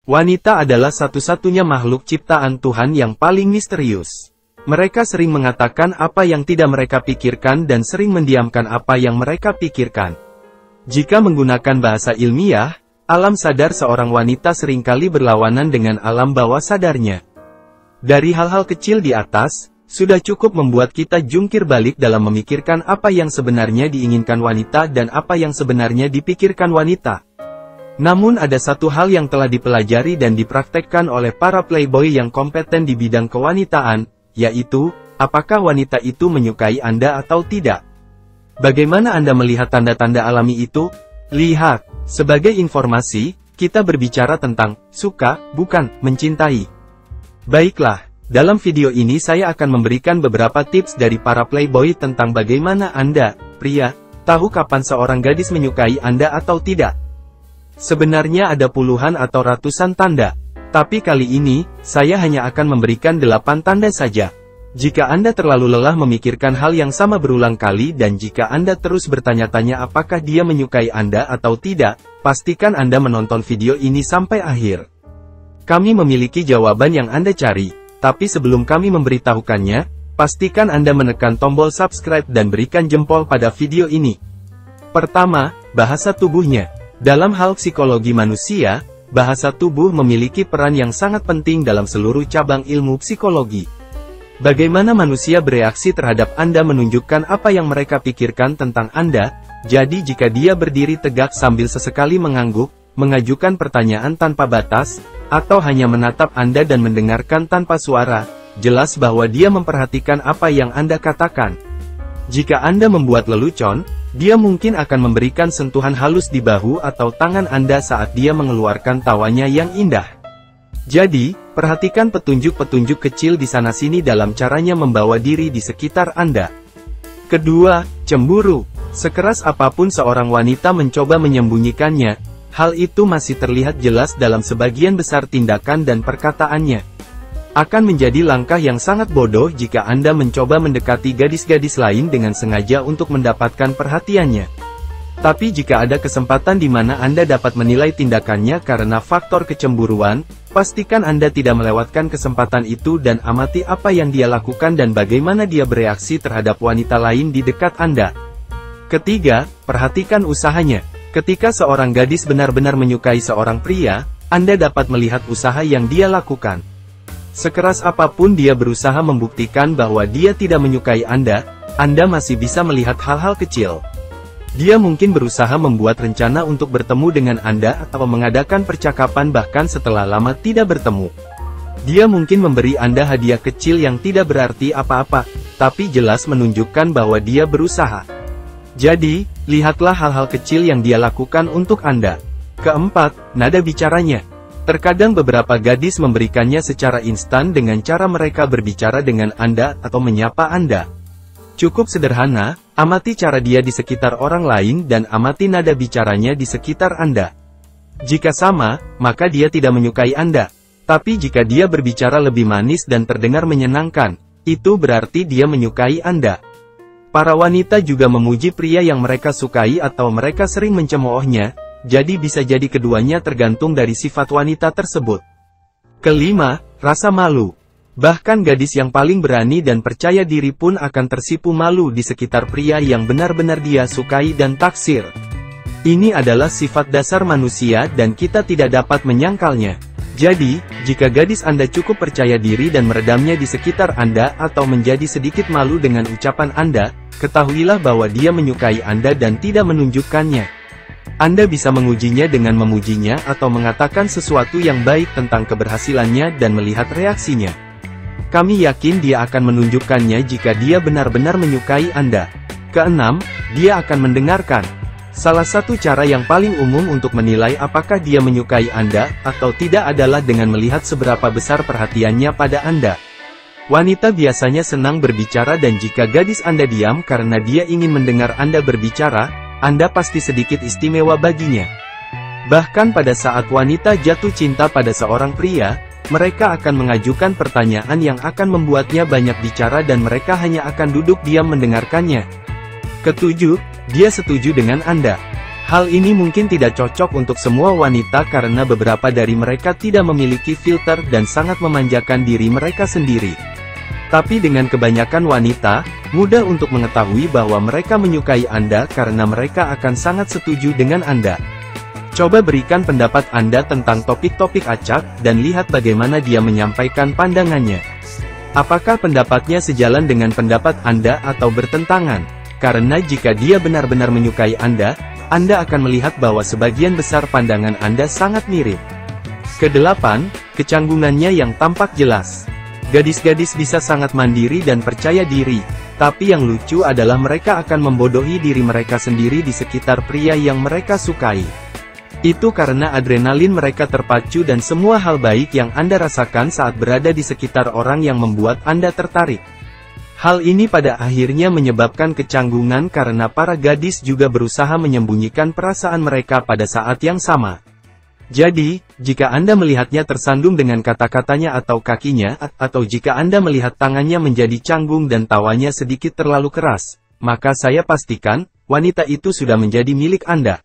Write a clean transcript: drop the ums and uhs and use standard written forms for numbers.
Wanita adalah satu-satunya makhluk ciptaan Tuhan yang paling misterius. Mereka sering mengatakan apa yang tidak mereka pikirkan dan sering mendiamkan apa yang mereka pikirkan. Jika menggunakan bahasa ilmiah, alam sadar seorang wanita seringkali berlawanan dengan alam bawah sadarnya. Dari hal-hal kecil di atas, sudah cukup membuat kita jungkir balik dalam memikirkan apa yang sebenarnya diinginkan wanita dan apa yang sebenarnya dipikirkan wanita. Namun ada satu hal yang telah dipelajari dan dipraktekkan oleh para playboy yang kompeten di bidang kewanitaan, yaitu, apakah wanita itu menyukai Anda atau tidak? Bagaimana Anda melihat tanda-tanda alami itu? Lihat, sebagai informasi, kita berbicara tentang suka, bukan mencintai. Baiklah, dalam video ini saya akan memberikan beberapa tips dari para playboy tentang bagaimana Anda, pria, tahu kapan seorang gadis menyukai Anda atau tidak. Sebenarnya ada puluhan atau ratusan tanda, tapi kali ini, saya hanya akan memberikan 8 tanda saja. Jika Anda terlalu lelah memikirkan hal yang sama berulang kali dan jika Anda terus bertanya-tanya apakah dia menyukai Anda atau tidak, pastikan Anda menonton video ini sampai akhir. Kami memiliki jawaban yang Anda cari, tapi sebelum kami memberitahukannya, pastikan Anda menekan tombol subscribe dan berikan jempol pada video ini. Pertama, bahasa tubuhnya. Dalam hal psikologi manusia, bahasa tubuh memiliki peran yang sangat penting dalam seluruh cabang ilmu psikologi. Bagaimana manusia bereaksi terhadap Anda menunjukkan apa yang mereka pikirkan tentang Anda, jadi jika dia berdiri tegak sambil sesekali mengangguk, mengajukan pertanyaan tanpa batas, atau hanya menatap Anda dan mendengarkan tanpa suara, jelas bahwa dia memperhatikan apa yang Anda katakan. Jika Anda membuat lelucon, dia mungkin akan memberikan sentuhan halus di bahu atau tangan Anda saat dia mengeluarkan tawanya yang indah. Jadi, perhatikan petunjuk-petunjuk kecil di sana-sini dalam caranya membawa diri di sekitar Anda. Kedua, cemburu. Sekeras apapun seorang wanita mencoba menyembunyikannya, hal itu masih terlihat jelas dalam sebagian besar tindakan dan perkataannya. Akan menjadi langkah yang sangat bodoh jika Anda mencoba mendekati gadis-gadis lain dengan sengaja untuk mendapatkan perhatiannya. Tapi jika ada kesempatan di mana Anda dapat menilai tindakannya karena faktor kecemburuan, pastikan Anda tidak melewatkan kesempatan itu dan amati apa yang dia lakukan dan bagaimana dia bereaksi terhadap wanita lain di dekat Anda. Ketiga, perhatikan usahanya. Ketika seorang gadis benar-benar menyukai seorang pria, Anda dapat melihat usaha yang dia lakukan. Sekeras apapun dia berusaha membuktikan bahwa dia tidak menyukai Anda masih bisa melihat hal-hal kecil. Dia mungkin berusaha membuat rencana untuk bertemu dengan Anda atau mengadakan percakapan bahkan setelah lama tidak bertemu. Dia mungkin memberi Anda hadiah kecil yang tidak berarti apa-apa, tapi jelas menunjukkan bahwa dia berusaha. Jadi, lihatlah hal-hal kecil yang dia lakukan untuk Anda. Keempat, nada bicaranya. Terkadang beberapa gadis memberikannya secara instan dengan cara mereka berbicara dengan Anda atau menyapa Anda. Cukup sederhana, amati cara dia di sekitar orang lain dan amati nada bicaranya di sekitar Anda. Jika sama, maka dia tidak menyukai Anda. Tapi jika dia berbicara lebih manis dan terdengar menyenangkan, itu berarti dia menyukai Anda. Para wanita juga memuji pria yang mereka sukai atau mereka sering mencemoohnya. Jadi bisa jadi keduanya tergantung dari sifat wanita tersebut. Kelima, rasa malu. Bahkan gadis yang paling berani dan percaya diri pun akan tersipu malu di sekitar pria yang benar-benar dia sukai dan taksir. Ini adalah sifat dasar manusia dan kita tidak dapat menyangkalnya. Jadi, jika gadis Anda cukup percaya diri dan meredamnya di sekitar Anda atau menjadi sedikit malu dengan ucapan Anda, ketahuilah bahwa dia menyukai Anda dan tidak menunjukkannya. Anda bisa mengujinya dengan memujinya atau mengatakan sesuatu yang baik tentang keberhasilannya dan melihat reaksinya. Kami yakin dia akan menunjukkannya jika dia benar-benar menyukai Anda. Keenam, dia akan mendengarkan. Salah satu cara yang paling umum untuk menilai apakah dia menyukai Anda atau tidak adalah dengan melihat seberapa besar perhatiannya pada Anda. Wanita biasanya senang berbicara dan jika gadis Anda diam karena dia ingin mendengar Anda berbicara, Anda pasti sedikit istimewa baginya. Bahkan pada saat wanita jatuh cinta pada seorang pria, mereka akan mengajukan pertanyaan yang akan membuatnya banyak bicara dan mereka hanya akan duduk diam mendengarkannya. Ketujuh, dia setuju dengan Anda. Hal ini mungkin tidak cocok untuk semua wanita karena beberapa dari mereka tidak memiliki filter dan sangat memanjakan diri mereka sendiri. Tapi dengan kebanyakan wanita, mudah untuk mengetahui bahwa mereka menyukai Anda karena mereka akan sangat setuju dengan Anda. Coba berikan pendapat Anda tentang topik-topik acak, dan lihat bagaimana dia menyampaikan pandangannya. Apakah pendapatnya sejalan dengan pendapat Anda atau bertentangan? Karena jika dia benar-benar menyukai Anda akan melihat bahwa sebagian besar pandangan Anda sangat mirip. Kedelapan, kecanggungannya yang tampak jelas. Gadis-gadis bisa sangat mandiri dan percaya diri, tapi yang lucu adalah mereka akan membodohi diri mereka sendiri di sekitar pria yang mereka sukai. Itu karena adrenalin mereka terpacu dan semua hal baik yang Anda rasakan saat berada di sekitar orang yang membuat Anda tertarik. Hal ini pada akhirnya menyebabkan kecanggungan karena para gadis juga berusaha menyembunyikan perasaan mereka pada saat yang sama. Jadi, jika Anda melihatnya tersandung dengan kata-katanya atau kakinya, atau jika Anda melihat tangannya menjadi canggung dan tawanya sedikit terlalu keras, maka saya pastikan, wanita itu sudah menjadi milik Anda.